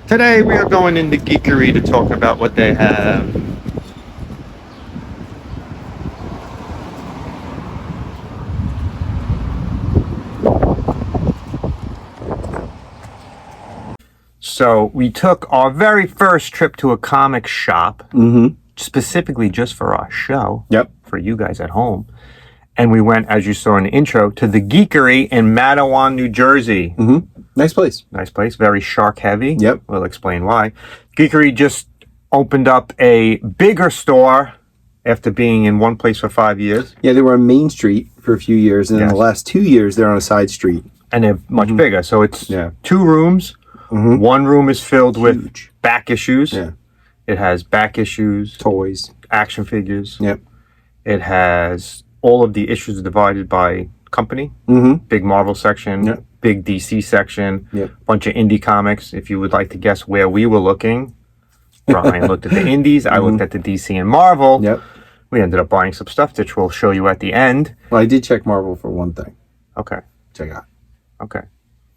Today we are going into Geekery to talk about what they have. So we took our very first trip to a comic shop, specifically just for our show, for you guys at home. And we went, as you saw in the intro, to the Geekery in Matawan, New Jersey. Nice place. Nice place. Very shark heavy. Yep. We'll explain why. Geekery just opened up a bigger store after being in one place for 5 years. Yeah, they were on Main Street for a few years, and then the last 2 years they're on a side street. And they're much bigger. So it's 2 rooms. One room is filled with back issues. Yeah. It has back issues, Toys. action figures. Yep. It has all of the issues divided by company. Big Marvel section, big DC section, bunch of indie comics. If you would like to guess where we were looking, Brian looked at the indies, I looked at the DC and Marvel. Yep. We ended up buying some stuff, which we'll show you at the end. Well, I did check Marvel for one thing. Okay. Check out. Okay.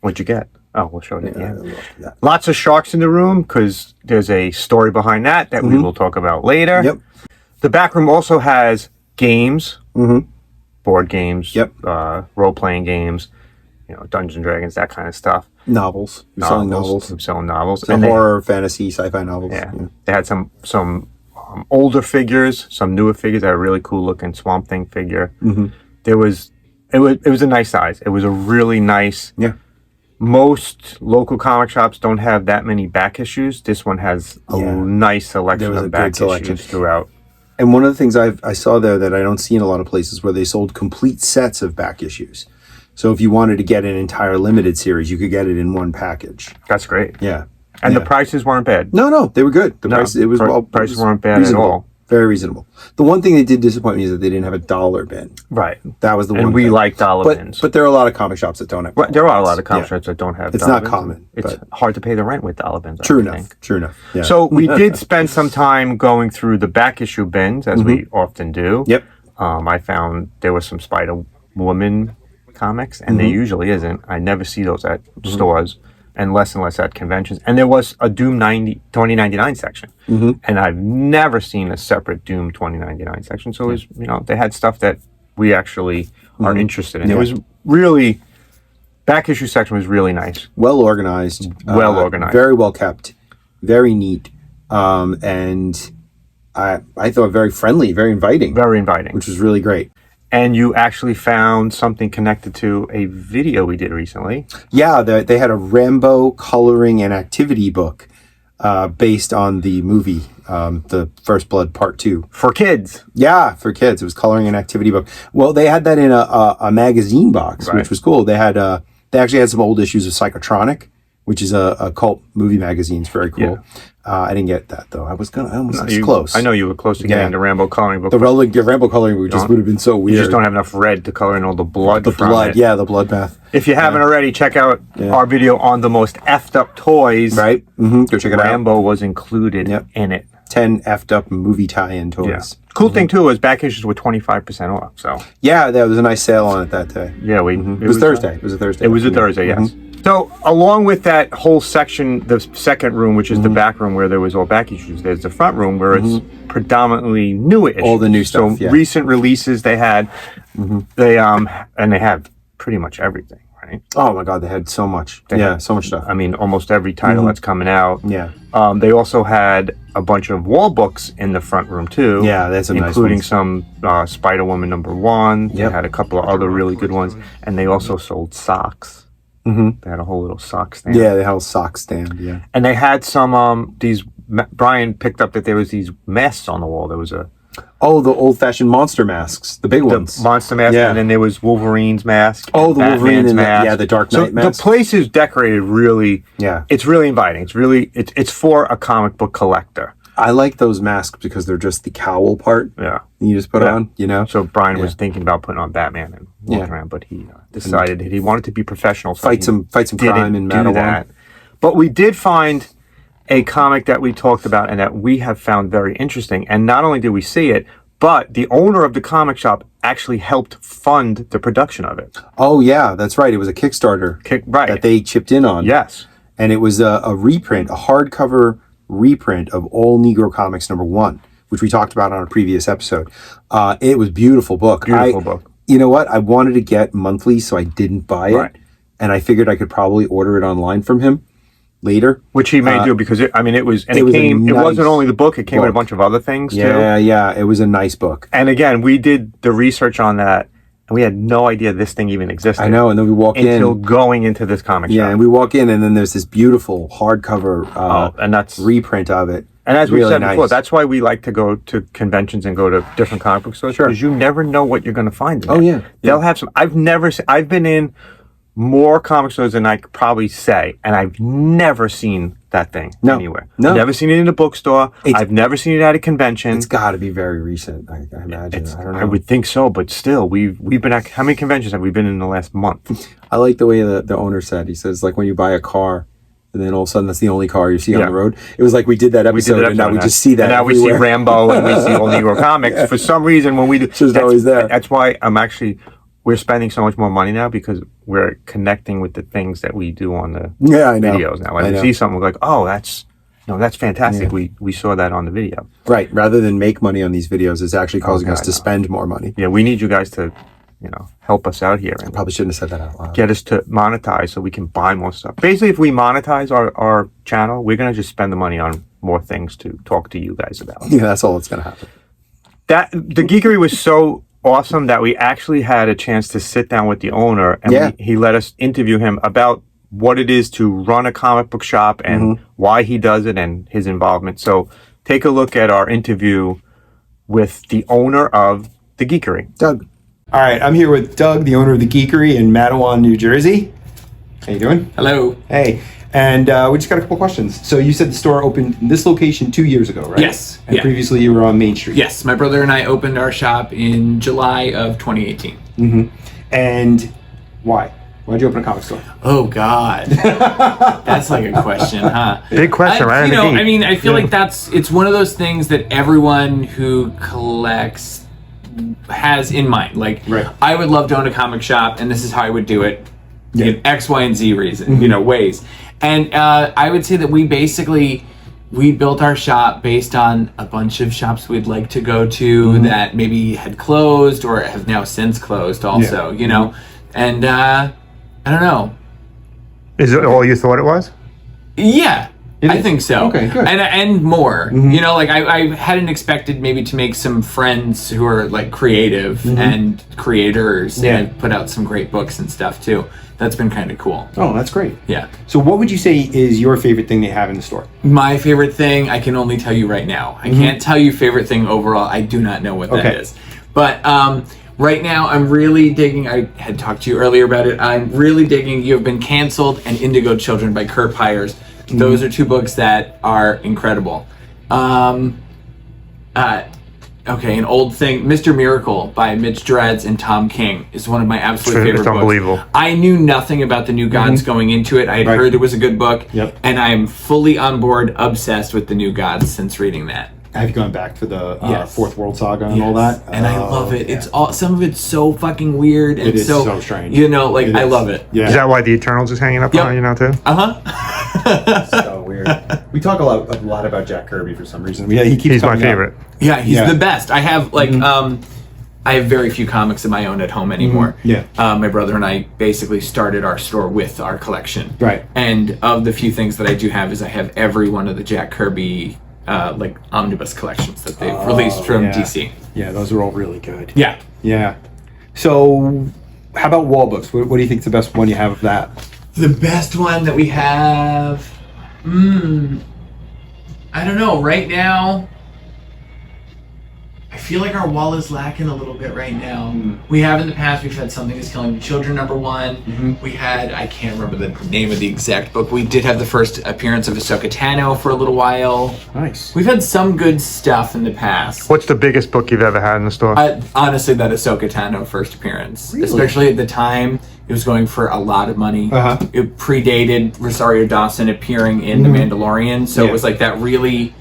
What'd you get? Oh, we'll show you at the end. Yeah. Lots of sharks in the room because there's a story behind that we will talk about later. Yep. The back room also has games, board games, role-playing games, Dungeons and Dragons, that kind of stuff. Novels. Selling novels. Selling novels. And horror, fantasy, sci-fi novels. Yeah. They had some older figures, some newer figures. They had a really cool looking Swamp Thing figure. It was a nice size. It was a really nice. Yeah. Most local comic shops don't have that many back issues. This one has a nice selection of back issues throughout. And one of the things I saw there that I don't see in a lot of places where they sold complete sets of back issues. So if you wanted to get an entire limited series, you could get it in one package. That's great. Yeah. And the prices weren't bad. No, they were good. Prices weren't bad reasonable. at all. Very reasonable. The one thing that did disappoint me is that they didn't have a dollar bin. Right. That was the one. And we like dollar bins. But there are a lot of comic shops that don't have. There are a lot of comic shops that don't have. It's dollar not bins. common. It's hard to pay the rent with dollar bins. True enough. Yeah. So we did spend some time going through the back issue bins, as we often do. Yep. I found there was some Spider-Woman comics, and there usually isn't. I never see those at stores, and less at conventions. And there was a Doom 2099 section, and I've never seen a separate Doom 2099 section. So it was, they had stuff that we actually are interested in. It was really, back issue section was really nice. Well organized. Very well kept. Very neat. And I thought very friendly, very inviting. Very inviting. Which was really great. And you actually found something connected to a video we did recently. Yeah, they had a Rambo coloring and activity book based on the movie, The First Blood Part 2. For kids. Yeah, for kids. It was coloring and activity book. Well, they had that in a magazine box, which was cool. They actually had some old issues of Psychotronic, which is a cult movie magazine. It's very cool. Yeah. I didn't get that though. I was close. I know you were close to getting the Rambo coloring book. The Rambo coloring book just would have been so weird. You just don't have enough red to color in all the blood. The bloodbath. If you haven't already, check out our video on the most effed up toys. Right. Go check it out. Rambo was included in it. 10 effed up movie tie-in toys. Yeah. Cool thing too was back issues were 25% off. So there was a nice sale on it that day. Yeah, it was Thursday. It was a Thursday. It was a Thursday. Yes. So along with that whole section, the second room, which is the back room where there was all back issues, there's the front room where it's predominantly newer issues. All the new stuff. So recent releases they had. They and they have pretty much everything, right? Oh my God, they had so much. So much stuff. I mean, almost every title that's coming out. Yeah. They also had a bunch of wall books in the front room too. Yeah, that's including some Spider-Woman #1. They had a couple of other really good ones, and they also sold socks. They had a whole little sock stand. Yeah, they had a sock stand. Yeah, and they had some Brian picked up that there was these masks on the wall. There was the old-fashioned monster masks, the big ones. The monster mask, and then there was Wolverine's mask. Oh, the Wolverine and the Dark Knight mask. The place is decorated really. Yeah, it's really inviting. It's really it's for a comic book collector. I like those masks because they're just the cowl part. Yeah. You just put on, So Brian was thinking about putting on Batman and walking around, but he decided that he wanted to be professional. So fight some crime in Matawan. But we did find a comic that we talked about and that we have found very interesting. And not only did we see it, but the owner of the comic shop actually helped fund the production of it. Oh, yeah, that's right. It was a Kickstarter that they chipped in on. Yes. and it was a reprint, a hardcover reprint of All Negro Comics #1, which we talked about on a previous episode. It was a beautiful book. Beautiful book. You know what? I wanted to get monthly, so I didn't buy it. Right. And I figured I could probably order it online from him later. Which he may do, because it wasn't only the book, it came with a bunch of other things too. Yeah, it was a nice book. And again, we did the research on that, and we had no idea this thing even existed. I know, and then we walk until going into this comic shop. Yeah, and we walk in, and then there's this beautiful hardcover and that's reprint of it. And as we said before, nice. that's why we like to go to conventions and go to different comic book stores, because you never know what you're going to find in there. Oh, yeah. They'll have some. I've been in more comic stores than I could probably say, and I've never seen that thing anywhere. No. I've never seen it in a bookstore. I've never seen it at a convention. It's got to be very recent, I imagine. I don't know. I would think so, but still, we've been at, how many conventions have we been in the last month? I like the way the owner said. He says, like, when you buy a car, and then all of a sudden that's the only car you see on the road. It was like we did that episode, and now we just see that. And now everywhere. we see Rambo and we see Old Negro Comics. For some reason, when we do, it's just always there. That's why we're spending so much more money now, because we're connecting with the things that we do on the videos now. When we see something, we're like, oh, that's fantastic. Yeah. We saw that on the video. Right. Rather than make money on these videos, it's actually causing us to spend more money. Yeah, we need you guys to, help us out here. And probably shouldn't have said that out loud. Get us to monetize so we can buy more stuff. Basically, if we monetize our channel, we're going to just spend the money on more things to talk to you guys about. Yeah, that's all that's going to happen. The Geekery was so awesome that we actually had a chance to sit down with the owner, and he let us interview him about what it is to run a comic book shop and why he does it and his involvement. So take a look at our interview with the owner of the Geekery. Doug. All right, I'm here with Doug, the owner of the Geekery in Matawan, New Jersey. How you doing? Hello. Hey. And we just got a couple questions. So you said the store opened in this location 2 years ago, right? Yes. And previously you were on Main Street. Yes, my brother and I opened our shop in July of 2018. Mm-hmm. And why? Why'd you open a comic store? Oh, God. That's like a question, huh? Big question, right? I feel like it's one of those things that everyone who collects has in mind. Like, I would love to own a comic shop, and this is how I would do it. In X, Y, and Z reason, ways. And I would say that we built our shop based on a bunch of shops we'd like to go to that maybe had closed or have now since closed also, And I don't know. Is it all you thought it was? Yeah. I think so. Okay, good. And more. I hadn't expected maybe to make some friends who are like creative and creators and put out some great books and stuff too. That's been kind of cool. Oh, that's great. Yeah. So what would you say is your favorite thing they have in the store? My favorite thing, I can only tell you right now. I can't tell you favorite thing overall. I do not know what that is. But right now, I'm really digging, I had talked to you earlier about it, I'm really digging You Have Been Canceled and Indigo Children by Kurt Pyers. Those are two books that are incredible. An old thing, Mr. Miracle by Mitch Dredds and Tom King is one of my absolute favorite books. It's unbelievable. I knew nothing about the New Gods going into it. I had heard it was a good book, and I'm fully on board, obsessed with the New Gods since reading that. Have you gone back to the Fourth World Saga and all that? And I love it. It's some of it's so fucking weird and it is so strange. I love it. Yeah. Is that why the Eternals is hanging up on you now too? So weird. We talk a lot about Jack Kirby for some reason. Yeah, he's my favorite. Yeah, he's the best. I have I have very few comics of my own at home anymore. My brother and I basically started our store with our collection. Right. And of the few things that I do have is I have every one of the Jack Kirby omnibus collections that they've released from DC. Yeah, those are all really good. Yeah. Yeah. So, how about wall books? What do you think is the best one you have of that? The best one that we have, I don't know. Right now, I feel like our wall is lacking a little bit right now. We have in the past, we've had Something Is Killing the Children #1. We had, I can't remember the name of the exact book. We did have the first appearance of Ahsoka Tano for a little while. Nice. We've had some good stuff in the past. What's the biggest book you've ever had in the store? Honestly, that Ahsoka Tano first appearance. Really? Especially at the time, it was going for a lot of money. It predated Rosario Dawson appearing in The Mandalorian, so it was like that really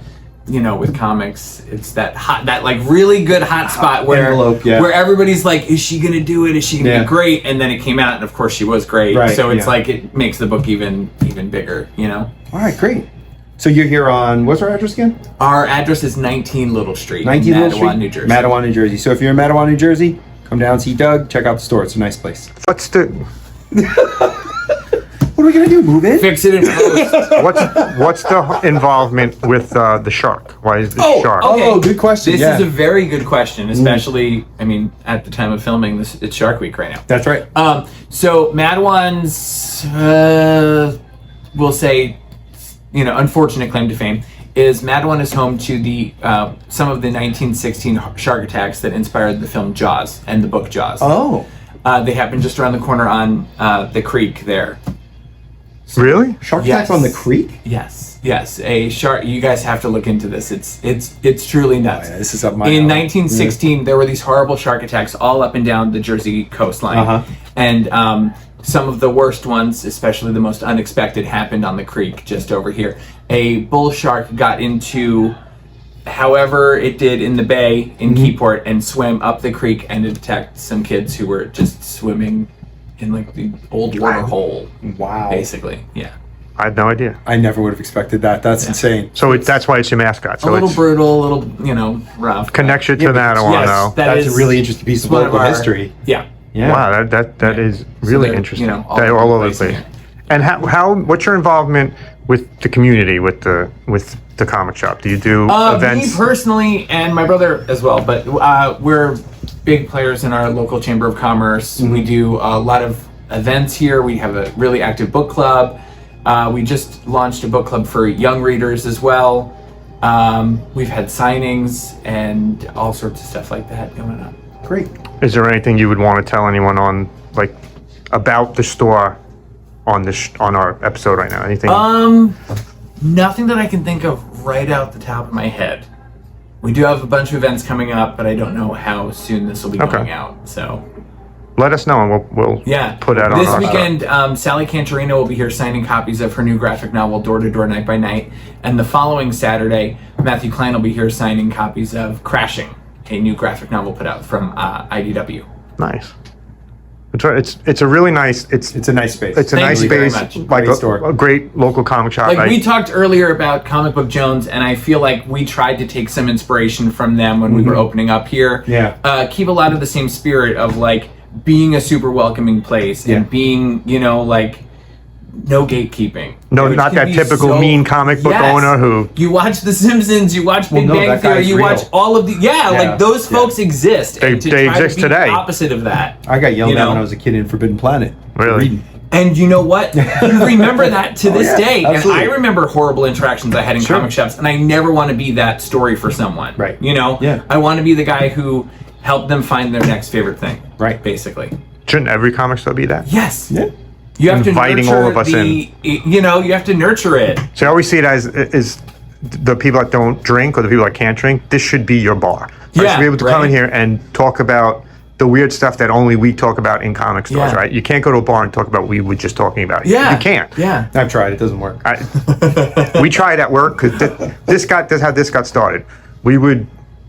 with comics, it's that like really good hot spot where envelope, where everybody's like, is she gonna do it? Is she gonna be great? And then it came out, and of course she was great. Right, so it's like it makes the book even bigger. All right, great. So you're here on, what's our address again? Our address is 19 Little Street, 19 in Little Mattawa, Street, New Jersey. Mattawa, New Jersey. So if you're in Mattawa, New Jersey, come down, see Doug, check out the store. It's a nice place. What's the What are we gonna do? Move in? Fix it in post. what's the involvement with the shark? Why is the shark? Okay. Oh, good question. This is a very good question, especially, at the time of filming, it's Shark Week right now. That's right. So Madawan's, we'll say, unfortunate claim to fame is Madawan is home to the some of the 1916 shark attacks that inspired the film Jaws and the book Jaws. Oh. They happened just around the corner on the creek there. Really? Shark attacks on the creek? Yes. A shark. You guys have to look into this. It's truly nuts. Oh, yeah, this is up my In alley. 1916, there were these horrible shark attacks all up and down the Jersey coastline, and some of the worst ones, especially the most unexpected, happened on the creek just over here. A bull shark got into, however it did, in the bay in Keyport and swam up the creek, and it attacked some kids who were just swimming in like the old water hole. Wow. Basically, yeah. I had no idea. I never would have expected that. That's insane. So that's why it's your mascot. So A little it's brutal, a little, rough. connects you to Mattawa, Yes, though. that That's is a really interesting piece of one local our- history. Yeah. Yeah. Wow, that is really they're, interesting. all They're over all the over the place place. here. And what's your involvement with the community, with the comic shop? Do you do events? Me personally, and my brother as well, but we're big players in our local chamber of commerce. We do a lot of events here. We have a really active book club. We just launched a book club for young readers as well. We've had signings and all sorts of stuff like that going on. Great. Is there anything you would want to tell anyone on, about the store on our episode right now? Anything? Nothing that I can think of right out the top of my head. We do have a bunch of events coming up, but I don't know how soon this will be going out. So Let us know, and we'll put that on this our weekend. Sally Cantorino will be here signing copies of her new graphic novel, Door to Door, Night by Night, and the following Saturday, Matthew Klein will be here signing copies of Crashing, a new graphic novel put out from IDW. Nice. It's a really nice. It's a nice space. It's a nice you very space, much. like Great store. a great local comic shop. Like we talked earlier about Comic Book Jones, and I feel like we tried to take some inspiration from them when we were opening up here. Yeah. Keep a lot of the same spirit of like being a super welcoming place and being, no gatekeeping. No, Which not can that be typical mean comic book owner who... You watch The Simpsons, you watch Big Bang that Theory, guy's you real. watch all of the... like those folks exist. They and to try exist to be today. The opposite of that. I got yelled at when I was a kid in Forbidden Planet. Really? Reading. And you know what? You remember that to this day. absolutely. And I remember horrible interactions I had in comic shops, and I never want to be that story for someone. Right. Yeah. I want to be the guy who helped them find their next favorite thing. Right. Basically. Shouldn't every comic store be that? Yes. Yeah. You have Inviting to nurture all of us in. you have to nurture it. So I always see it as the people that don't drink or the people that can't drink. This should be your bar. You should be able to come in here and talk about the weird stuff that only we talk about in comic stores, right? You can't go to a bar and talk about what we were just talking about. Yeah. You can't. Yeah. I've tried. It doesn't work. We tried at work because this is how this got started. We would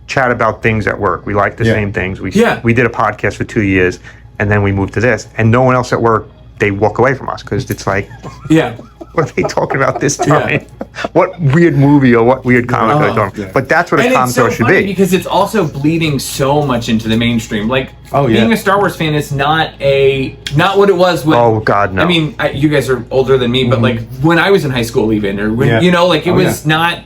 chat about things at work. We like the same things. We did a podcast for 2 years, and then we moved to this. And no one else at work, they walk away from us because it's like, what are they talking about this time? What weird movie or what weird comic are they talking about? But that's what a comic store should be. Because it's also bleeding so much into the mainstream. Like being a Star Wars fan is not what it was when. Oh God, no. I mean, you guys are older than me, but like when I was in high school, even or when it was not.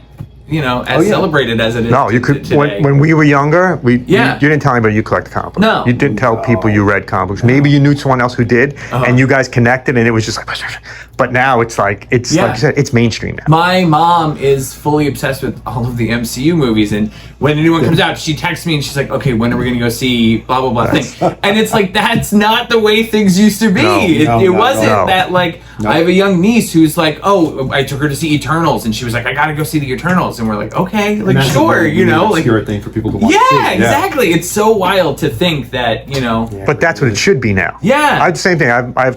As celebrated as it is. No, you could. Today. When we were younger, you didn't tell anybody you collected comic books. No. You didn't tell people you read comic books. Maybe you knew someone else who did, and you guys connected, and it was just like. But now it's like like you said, it's mainstream now. My mom is fully obsessed with all of the MCU movies, and when a new one comes out, she texts me and she's like, "Okay, when are we going to go see blah blah blah thing?" And it's like that's not the way things used to be. It wasn't that like. I have a young niece who's like, "Oh, I took her to see Eternals," and she was like, "I got to go see the Eternals," and we're like, "Okay, like sure, obscure thing for people to want to see. Exactly. It's so wild to think that But that's what it should be now. Yeah. I have the same thing. I have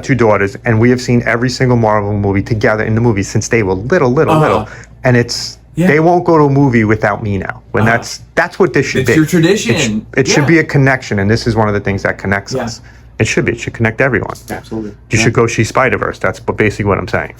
two daughters, and we have seen every single Marvel movie together in the movies since they were little, and it's Yeah. They won't go to a movie without me now. When that's what this should It's be. your tradition. It should be a connection, and this is one of the things that connects us. It should be. It should connect everyone. Absolutely. You should go see Spider-Verse. That's basically what I'm saying.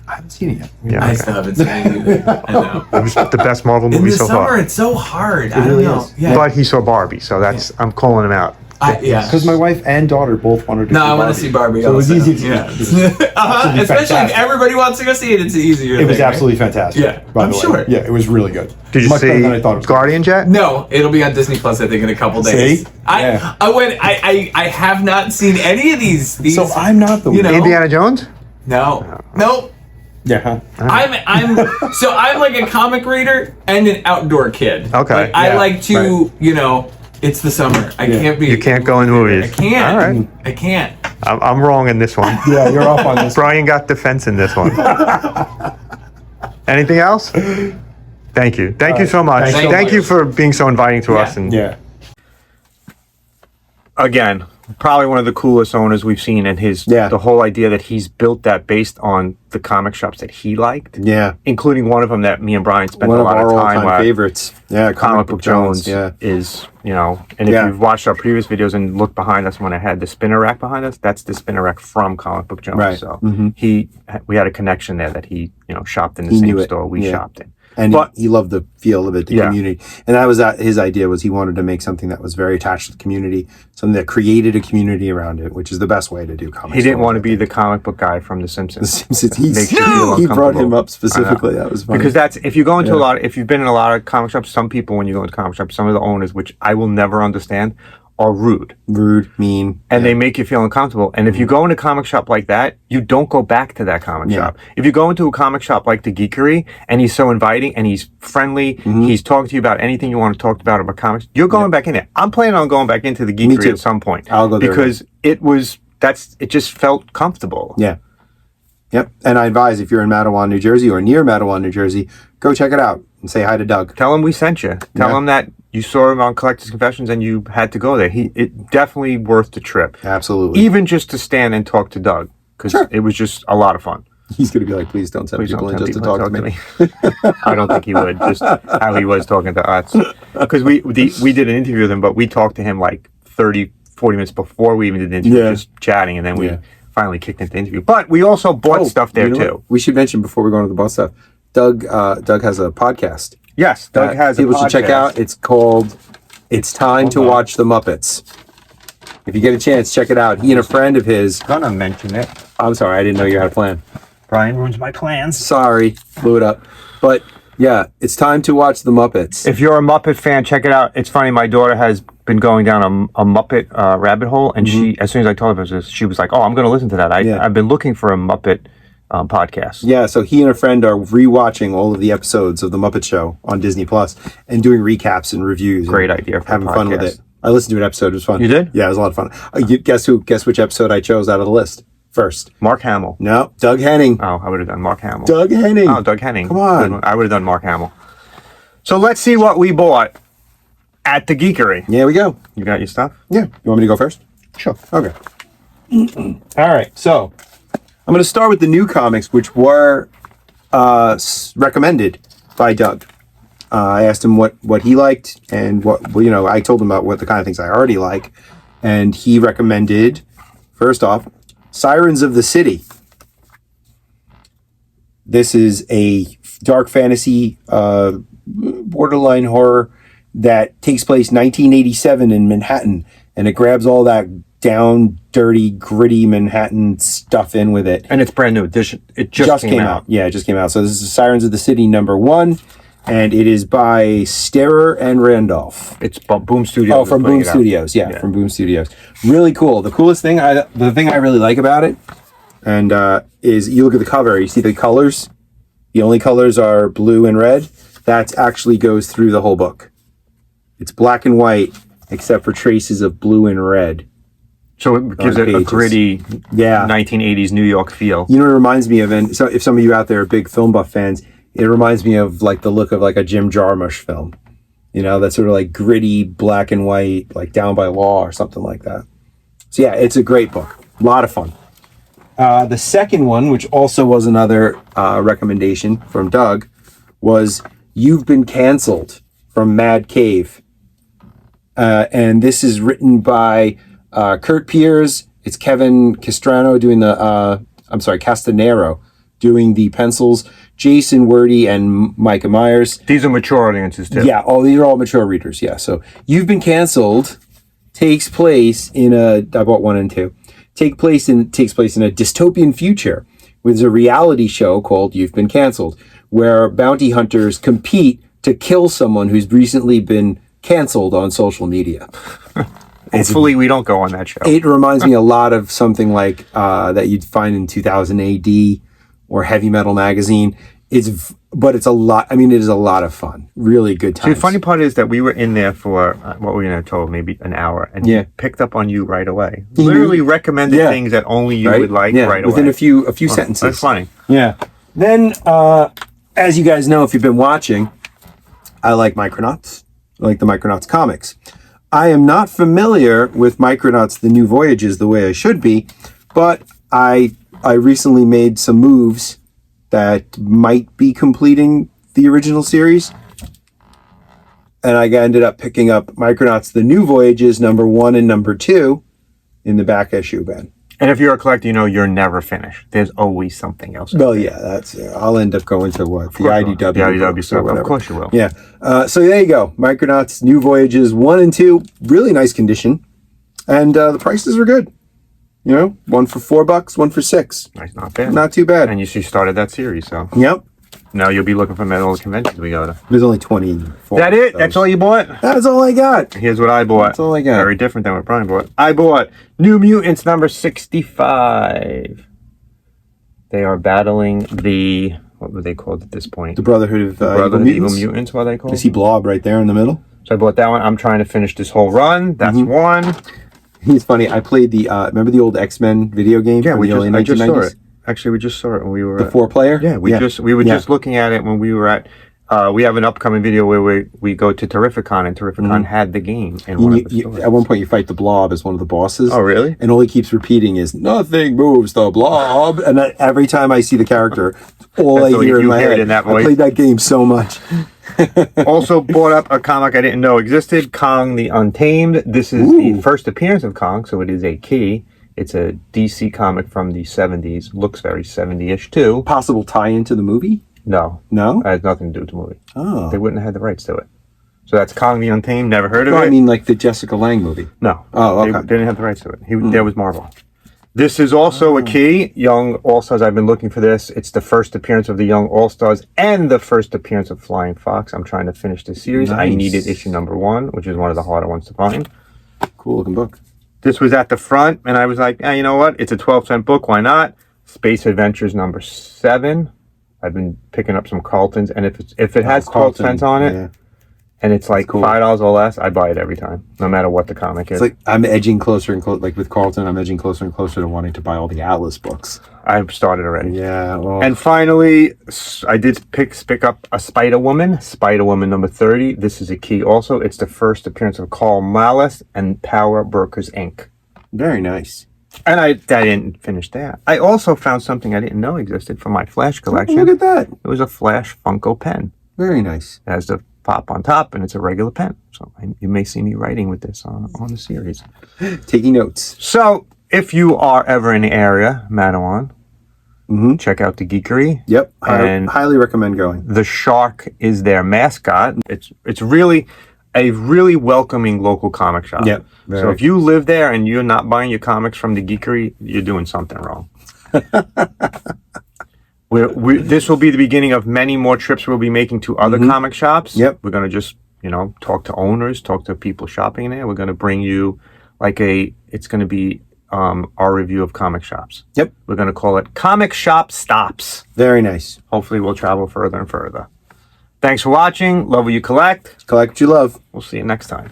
I haven't seen it yet. Yeah, I still haven't seen it either. I know. It was the best Marvel In movie the so summer, far. it's so hard. I really don't know. is. Yeah. But he saw Barbie, so that's I'm calling him out. Because my wife and daughter both wanted to. No, I want to see Barbie. So it was also. easy to. Yeah. Especially if fantastic. everybody wants to go see it, it's easier. It was absolutely fantastic. Yeah, by I'm the way. sure. Yeah, it was really good. Did you Much better see than I thought it was. Guardians yet? No, it'll be on Disney Plus. I think in a couple days. See? I Yeah. I have not seen any of these. So I'm not the. You know? Indiana Jones? No. Nope. Yeah. Huh? I'm like a comic reader and an outdoor kid. Okay. Like, I Yeah, like to, it's the summer. I can't be. You can't go in movies. I can't. All right. I can't. I'm wrong in this one. Yeah, you're off on this. Brian got defense in this one. Anything else? Thank you. Thank you so much. Thanks so Thank much. you for being so inviting to us. And Yeah. again, probably one of the coolest owners we've seen, and the whole idea that he's built that based on the comic shops that he liked, Yeah. including one of them that me and Brian spent One a of lot our of time all-time with. favorites. Yeah, Comic Book Jones Yeah. is, and if Yeah. you've watched our previous videos and looked behind us when I had the spinner rack behind us, that's the spinner rack from Comic Book Jones. Right. So Mhm. we had a connection there that he, shopped in the He same knew it. store we Yeah. shopped in. And But- he loved the feel of it, the Yeah. community. And that was his idea, was he wanted to make something that was very attached to the community, something that created a community around it, which is the best way to do comics. He didn't want to be the comic book guy from The Simpsons. The Simpsons. Makes you feel He brought him uncomfortable. up specifically. That was funny. Because that's, if you go into Yeah. if you've been in a lot of comic shops, some people, when you go into comic shops, some of the owners, which I will never understand, are rude. Rude, mean. And they make you feel uncomfortable. And if you go in a comic shop like that, you don't go back to that comic Yeah. shop. If you go into a comic shop like the Geekery and he's so inviting and he's friendly, he's talking to you about anything you want to talk about comics, you're going back in there. I'm planning on going back into the Geekery too. at some point. I'll go there because it just felt comfortable. Yeah. Yep. And I advise, if you're in Matawan, New Jersey, or near Matawan, New Jersey, go check it out and say hi to Doug. Tell him we sent you. Tell Yeah. him that you saw him on Collector's Confessions and you had to go there. It definitely worth the trip. Absolutely. Even just to stand and talk to Doug, because it was just a lot of fun. He's going to be like, please don't send Please people don't in tell just to people talk to me. I don't think he would. Just how he was talking to us. Because we did an interview with him, but we talked to him like 30, 40 minutes before we even did the interview, Yeah. just chatting, and then we Yeah. finally kicked into the interview. But we also bought stuff there you know too. what? We should mention before we go into the bus stuff, Doug has a podcast. Yes, Doug has a people should check podcast. out. It's called It's Time to Watch the Muppets. If you get a chance, check it out. He and a friend of his. Gonna mention it. I'm sorry, I didn't know you had a plan. Brian ruins my plans. Sorry, blew it up. But yeah, it's time to watch the Muppets. If you're a Muppet fan, check it out. It's funny. My daughter has been going down a Muppet rabbit hole, and she, as soon as I told her this, she was like, "Oh, I'm going to listen to that." I've been looking for a Muppet podcast. Yeah, so he and a friend are rewatching all of the episodes of the Muppet Show on Disney Plus and doing recaps and reviews. Great and idea for a having fun with podcast. it. I listened to an episode; it was fun. You did? Yeah, it was a lot of fun. Guess which episode I chose out of the list first? Mark Hamill. No, Doug Henning. Oh, I would have done Mark Hamill. Doug Henning. Oh, Doug Henning. Come on. I would have done Mark Hamill. So let's see what we bought at the Geekery. Yeah, we go. You got your stuff? Yeah. You want me to go first? Sure. Okay. All right. So I'm going to start with the new comics, which were recommended by Doug. I asked him what he liked and I told him about what the kind of things I already like. And he recommended, first off, Sirens of the City. This is a dark fantasy, borderline horror that takes place 1987 in Manhattan, and it grabs all that down, dirty, gritty Manhattan stuff in with it. And it's brand new. It just came out. Yeah, it just came out. So this is Sirens of the City #1, and it is by Sterer and Randolph. It's Boom Studios. Oh, from Boom Studios. Yeah, from Boom Studios. Really cool. The coolest thing, the thing I really like about it, and is you look at the cover, you see the colors. The only colors are blue and red. That actually goes through the whole book. It's black and white, except for traces of blue and red. So it gives it a gritty 1980s New York feel. You know what it reminds me of? And so if some of you out there are big film buff fans, it reminds me of like the look of like a Jim Jarmusch film. You know, that sort of like gritty black and white, like Down by Law or something like that. So yeah, it's a great book. A lot of fun. The second one, which also was another recommendation from Doug, was "You've Been Canceled" from Mad Cave. And this is written by Kurt Piers. It's Kevin Castanero doing Castanero doing the pencils. Jason Wordy and Micah Myers. These are mature audiences too. Yeah, these are all mature readers. Yeah, so You've Been Canceled takes place in I bought 1 and 2. Takes place in a dystopian future with a reality show called You've Been Canceled, where bounty hunters compete to kill someone who's recently been canceled on social media. Hopefully we don't go on that show. It reminds me a lot of something like that you'd find in 2000 AD or Heavy Metal Magazine. But it's a lot. I mean, it is a lot of fun. Really good times. See, the funny part is that we were in there for what were we in total, maybe an hour, and he picked up on you right away. Literally recommended things that only you would like right away. Within a few sentences. That's funny. Yeah. Then, as you guys know, if you've been watching, I like Micronauts. I like the Micronauts comics. I am not familiar with Micronauts: The New Voyages the way I should be, but I recently made some moves that might be completing the original series. And I ended up picking up Micronauts: The New Voyages #1 and #2 in the back issue, Ben. And if you're a collector, you know you're never finished. There's always something else. Well, yeah, that's. I'll end up going to what? The IDW. The IDW stuff. Of course you will. Yeah. So there you go. Micronauts: New Voyages 1 and 2. Really nice condition. And the prices were good. You know, one for $4, one for $6. That's not bad. Not too bad. And you started that series, so. Yep. Now you'll be looking for all the conventions we go to. There's only 24. That it? That's all you bought? That's all I got. Here's what I bought. That's all I got. Very different than what Brian bought. I bought New Mutants #65. They are battling the, what were they called at this point? The Brotherhood of Evil Mutants, what are they called? I see Blob right there in the middle. So I bought that one. I'm trying to finish this whole run. That's one. It's funny. I played the remember the old X-Men video game? Yeah, from the early I just 1990s? saw it. Actually, we just saw it when we were The 4-player. Yeah, we were just looking at it when we were at. We have an upcoming video where we go to Terrificon, and Terrificon had the game. And at one point, you fight the Blob as one of the bosses. Oh, really? And all he keeps repeating is "Nothing moves the Blob." And every time I see the character, all I hear in my head. In that voice. I played that game so much. Also bought up a comic I didn't know existed, Kong the Untamed. This is the first appearance of Kong, so it is a key. It's a DC comic from the 70s. Looks very 70-ish too. Possible tie-in to the movie? No. No? It has nothing to do with the movie. Oh. They wouldn't have had the rights to it. So that's Kong the Untamed. Never heard of it? I mean like the Jessica Lange movie. No. Oh, okay. They didn't have the rights to it. There was Marvel. This is also a key. Young All-Stars. I've been looking for this. It's the first appearance of the Young All-Stars and the first appearance of Flying Fox. I'm trying to finish this series. Nice. I needed issue #1, which is one of the harder ones to find. Cool looking book. This was at the front, and I was like, you know what? It's a 12-cent book. Why not? Space Adventures #7. I've been picking up some Carltons, and if it has 12 cents on it, and it's like $5 or less, I buy it every time, no matter what the comic is. It's like I'm edging closer and closer, like with Carlton, I'm edging closer and closer to wanting to buy all the Atlas books. I've started already. Yeah. Well. And finally, I did pick up a Spider-Woman #30. This is a key also. It's the first appearance of Carl Malice and Power Brokers, Inc. Very nice. And I didn't finish that. I also found something I didn't know existed from my Flash collection. Oh, look at that. It was a Flash Funko pen. Very nice. It has the pop on top, and it's a regular pen. So you may see me writing with this on the series. Taking notes. So if you are ever in the area, Madawan, check out the Geekery. Yep. And highly recommend going. The shark is their mascot. It's really a really welcoming local comic shop. Yep. So if you live there and you're not buying your comics from the Geekery, you're doing something wrong. This will be the beginning of many more trips we'll be making to other comic shops. Yep. We're going to just, talk to owners, talk to people shopping there. We're going to bring you it's going to be our review of comic shops. Yep. We're going to call it Comic Shop Stops. Very nice. Hopefully we'll travel further and further. Thanks for watching. Love what you collect. Collect what you love. We'll see you next time.